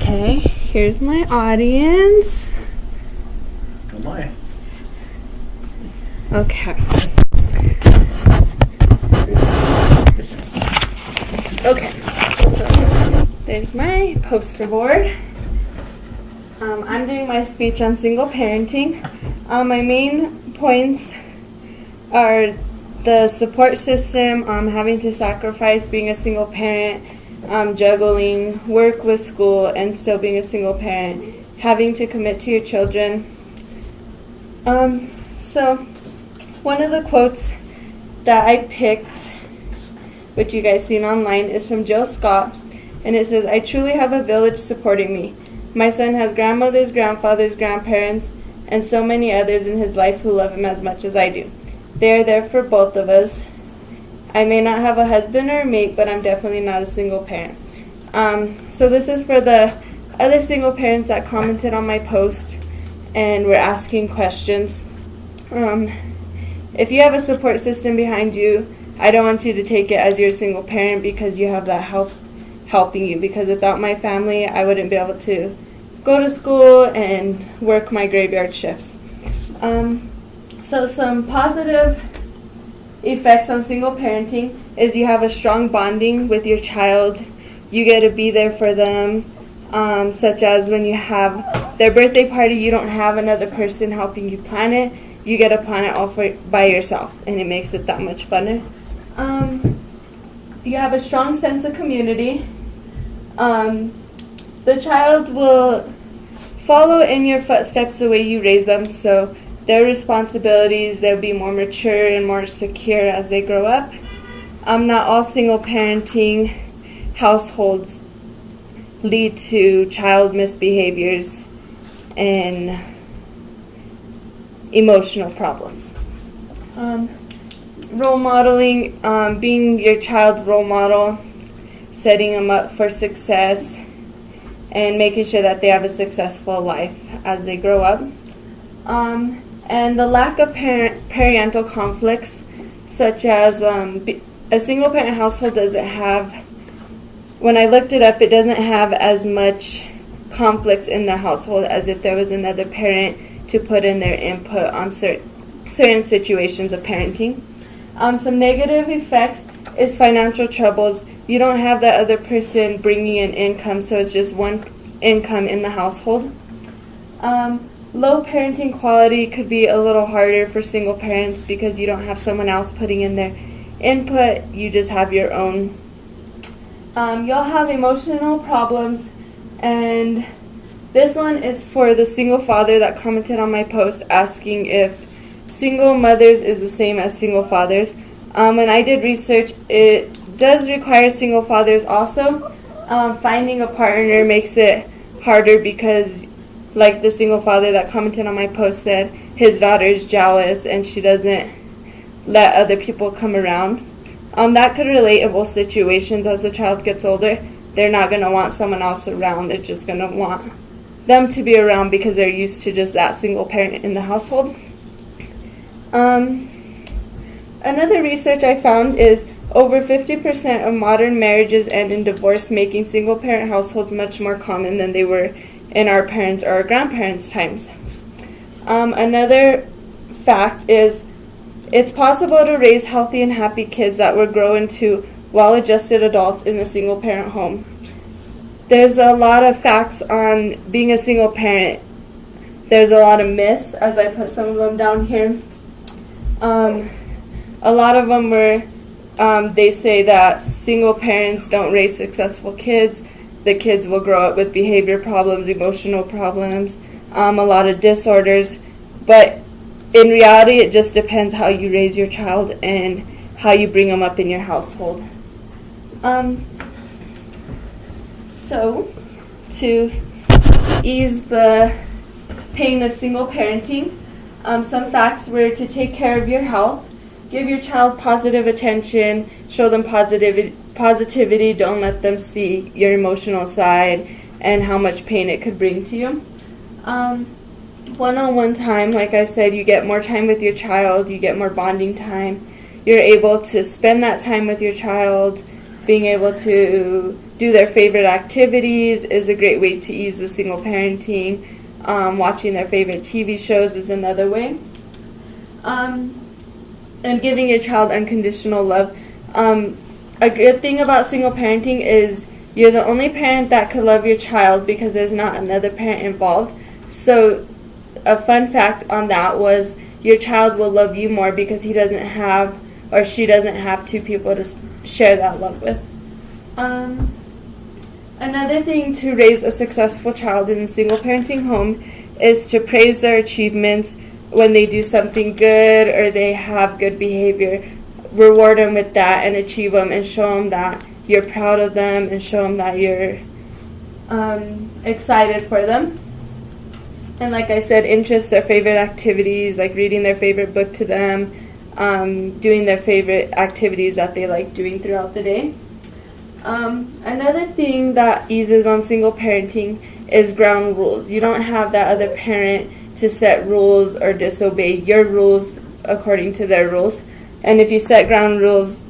Okay, here's my audience. Oh my. Okay. Okay, so there's my poster board. I'm doing my speech on single parenting. My main points are the support system, having to sacrifice being a single parent, juggling work with school and still being a single parent, having to commit to your children. So one of the quotes that I picked, which you guys seen online, is from Jill Scott, and it says, "I truly have a village supporting me. My son has grandmothers, grandfathers, grandparents, and so many others in his life who love him as much as I do. They are there for both of us. I may not have a husband or a mate, but I'm definitely not a single parent." So this is for the other single parents that commented on my post and were asking questions. If you have a support system behind you, I don't want you to take it as you're a single parent because you have that help helping you. Because without my family, I wouldn't be able to go to school and work my graveyard shifts. So some positive effects on single parenting is you have a strong bonding with your child. You get to be there for them, such as when you have their birthday party, you don't have another person helping you plan it. You get to plan it all by yourself, and it makes it that much funner. You have a strong sense of community. The child will follow in your footsteps the way you raise them, so their responsibilities, they'll be more mature and more secure as they grow up. Not all single parenting households lead to child misbehaviors and emotional problems. Role modeling, being your child's role model, setting them up for success, and making sure that they have a successful life as they grow up. And the lack of parental conflicts, such as a single parent household doesn't have, when I looked it up, it doesn't have as much conflicts in the household as if there was another parent to put in their input on certain situations of parenting. Some negative effects is financial troubles. You don't have that other person bringing in income, so it's just one income in the household. Low parenting quality could be a little harder for single parents because you don't have someone else putting in their input. You just have your own. You'll have emotional problems, and this one is for the single father that commented on my post asking if single mothers is the same as single fathers. When I did research, it does require single fathers also. Finding a partner makes it harder because, like the single father that commented on my post said, his daughter is jealous and she doesn't let other people come around. That could relate in both situations. As the child gets older, they're not going to want someone else around. They're just going to want them to be around because they're used to just that single parent in the household. Another research I found is over 50% of modern marriages end in divorce, making single parent households much more common than they were in our parents' or our grandparents' times. Another fact is it's possible to raise healthy and happy kids that will grow into well-adjusted adults in a single parent home. There's a lot of facts on being a single parent. There's a lot of myths, as I put some of them down here. A lot of them were, they say that single parents don't raise successful kids. The kids will grow up with behavior problems, emotional problems, a lot of disorders. But in reality, it just depends how you raise your child and how you bring them up in your household. So, to ease the pain of single parenting, some facts were to take care of your health, give your child positive attention, show them positivity, don't let them see your emotional side and how much pain it could bring to you. One-on-one time, like I said, you get more time with your child, you get more bonding time. You're able to spend that time with your child, being able to do their favorite activities is a great way to ease the single parenting. Watching their favorite TV shows is another way. And giving your child unconditional love. A good thing about single parenting is you're the only parent that could love your child because there's not another parent involved. So a fun fact on that was your child will love you more because he doesn't have or she doesn't have two people to share that love with. Another thing to raise a successful child in a single parenting home is to praise their achievements when they do something good or they have good behavior. Reward them with that and achieve them and show them that you're proud of them and show them that you're excited for them. And like I said, interest their favorite activities, like reading their favorite book to them, doing their favorite activities that they like doing throughout the day. Another thing that eases on single parenting is ground rules. You don't have that other parent to set rules or disobey your rules according to their rules. And if you set ground rules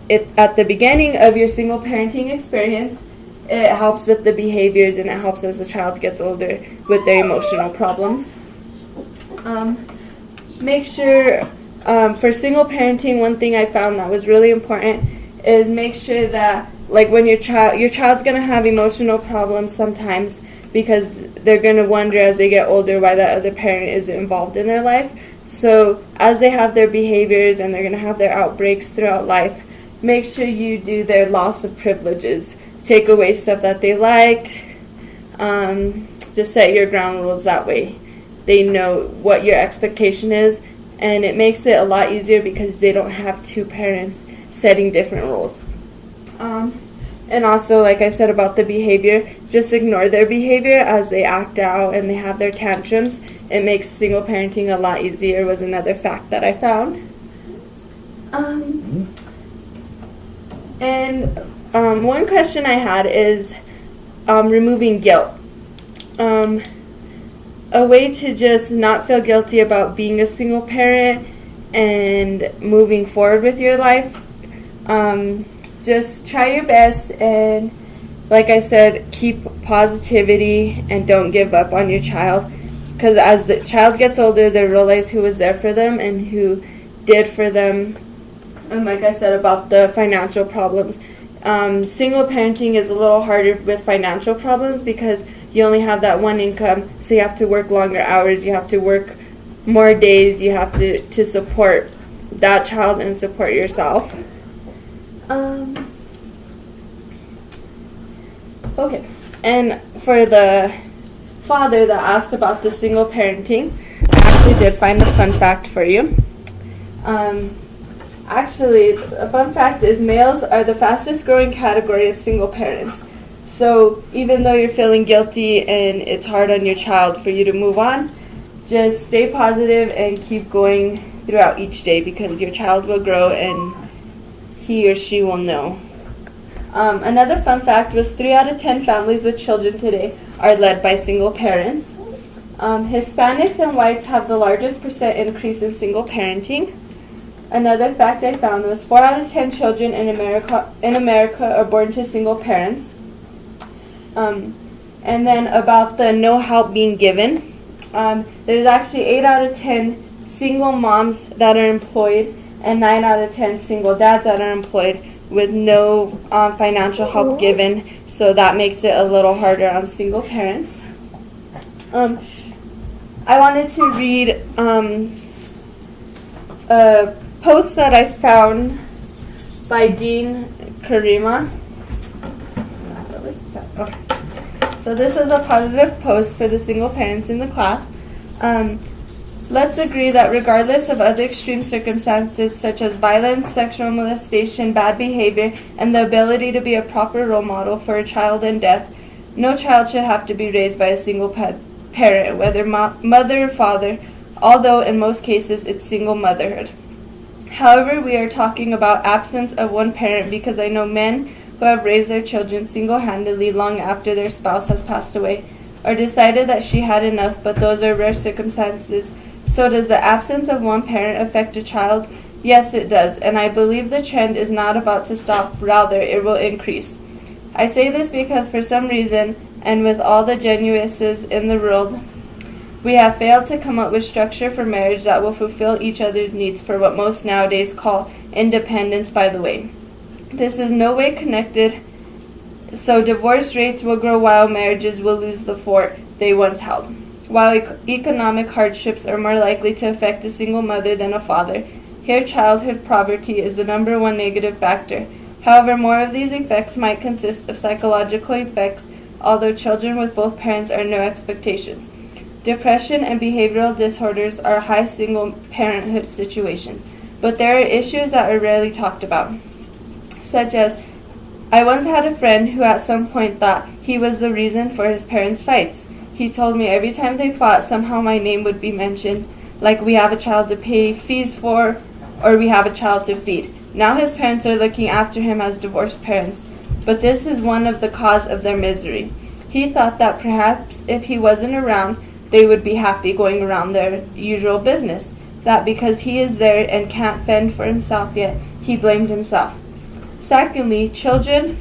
at the beginning of your single parenting experience, it helps with the behaviors and it helps as the child gets older with their emotional problems. Make sure, for single parenting, one thing I found that was really important is make sure that, like, when your child's going to have emotional problems sometimes because they're going to wonder as they get older why that other parent isn't involved in their life. So as they have their behaviors and they're going to have their outbreaks throughout life, make sure you do their loss of privileges. Take away stuff that they like. Just set your ground rules that way. They know what your expectation is, and it makes it a lot easier because they don't have two parents setting different rules. And also, like I said about the behavior, just ignore their behavior as they act out and they have their tantrums. It makes single parenting a lot easier, was another fact that I found. One question I had is removing guilt. A way to just not feel guilty about being a single parent and moving forward with your life. Just try your best and, like I said, keep positivity and don't give up on your child. Because as the child gets older, they realize who was there for them and who did for them. And like I said about the financial problems, single parenting is a little harder with financial problems because you only have that one income, so you have to work longer hours, you have to work more days, you have to support that child and support yourself. Okay, and for the father that asked about the single parenting, I actually did find a fun fact for you. Actually, a fun fact is males are the fastest growing category of single parents. So even though you're feeling guilty and it's hard on your child for you to move on, just stay positive and keep going throughout each day because your child will grow and he or she will know. Another fun fact was 3 out of 10 families with children today are led by single parents. Hispanics and whites have the largest percent increase in single parenting. Another fact I found was 4 out of 10 children in America are born to single parents. And then about the no help being given, there's actually 8 out of 10 single moms that are employed and 9 out of 10 single dads that are employed with no financial help given, so that makes it a little harder on single parents. I wanted to read a post that I found by Dean Karima. Okay. So this is a positive post for the single parents in the class. Let's agree that regardless of other extreme circumstances such as violence, sexual molestation, bad behavior, and the ability to be a proper role model for a child in death, no child should have to be raised by a single parent, whether mother or father, although in most cases it's single motherhood. However, we are talking about absence of one parent because I know men who have raised their children single-handedly long after their spouse has passed away or decided that she had enough, but those are rare circumstances. So does the absence of one parent affect a child? Yes, it does, and I believe the trend is not about to stop, rather it will increase. I say this because for some reason, and with all the genuices in the world, we have failed to come up with structure for marriage that will fulfill each other's needs for what most nowadays call independence by the way. This is no way connected, so divorce rates will grow while marriages will lose the fort they once held. While economic hardships are more likely to affect a single mother than a father, here childhood poverty is the number one negative factor. However, more of these effects might consist of psychological effects, although children with both parents are no expectations. Depression and behavioral disorders are high single parenthood situations, but there are issues that are rarely talked about, such as, I once had a friend who at some point thought he was the reason for his parents' fights. He told me every time they fought, somehow my name would be mentioned, like we have a child to pay fees for, or we have a child to feed. Now his parents are looking after him as divorced parents, but this is one of the cause of their misery. He thought that perhaps if he wasn't around, they would be happy going around their usual business, that because he is there and can't fend for himself yet, he blamed himself. Secondly, two children,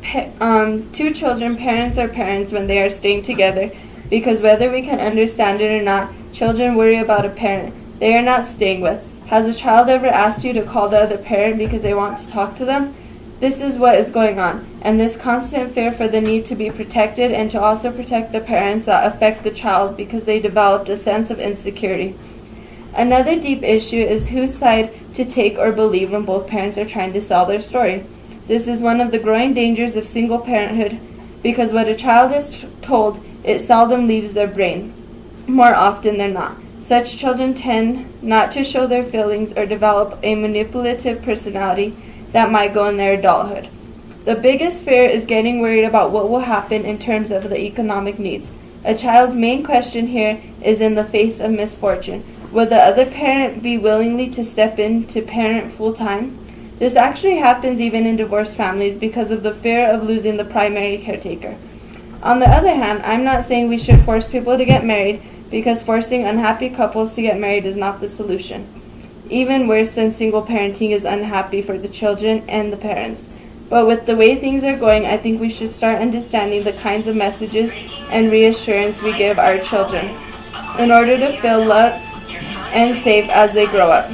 parents are parents when they are staying together, because whether we can understand it or not, children worry about a parent they are not staying with. Has a child ever asked you to call the other parent because they want to talk to them? This is what is going on, and this constant fear for the need to be protected and to also protect the parents that affect the child because they developed a sense of insecurity. Another deep issue is whose side to take or believe when both parents are trying to sell their story. This is one of the growing dangers of single parenthood, because what a child is told, it seldom leaves their brain, more often than not. Such children tend not to show their feelings or develop a manipulative personality that might go in their adulthood. The biggest fear is getting worried about what will happen in terms of the economic needs. A child's main question here is in the face of misfortune. Will the other parent be willingly to step in to parent full-time? This actually happens even in divorced families because of the fear of losing the primary caretaker. On the other hand, I'm not saying we should force people to get married, because forcing unhappy couples to get married is not the solution. Even worse than single parenting is unhappy for the children and the parents. But with the way things are going, I think we should start understanding the kinds of messages and reassurance we give our children in order to feel loved and safe as they grow up.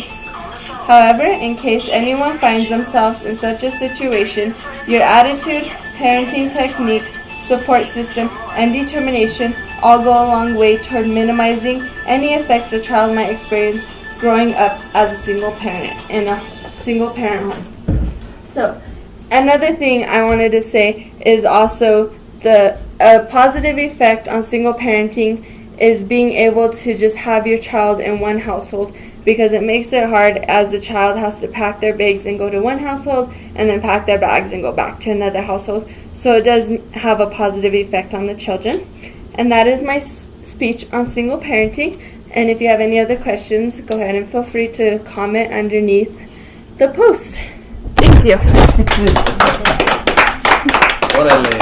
However, in case anyone finds themselves in such a situation, your attitude, parenting techniques, support system, and determination all go a long way toward minimizing any effects a child might experience growing up as a single parent in a single parent home. So, another thing I wanted to say is also a positive effect on single parenting is being able to just have your child in one household, because it makes it hard as the child has to pack their bags and go to one household and then pack their bags and go back to another household. So it does have a positive effect on the children. And that is my speech on single parenting. And if you have any other questions, go ahead and feel free to comment underneath the post. Thank you. Órale.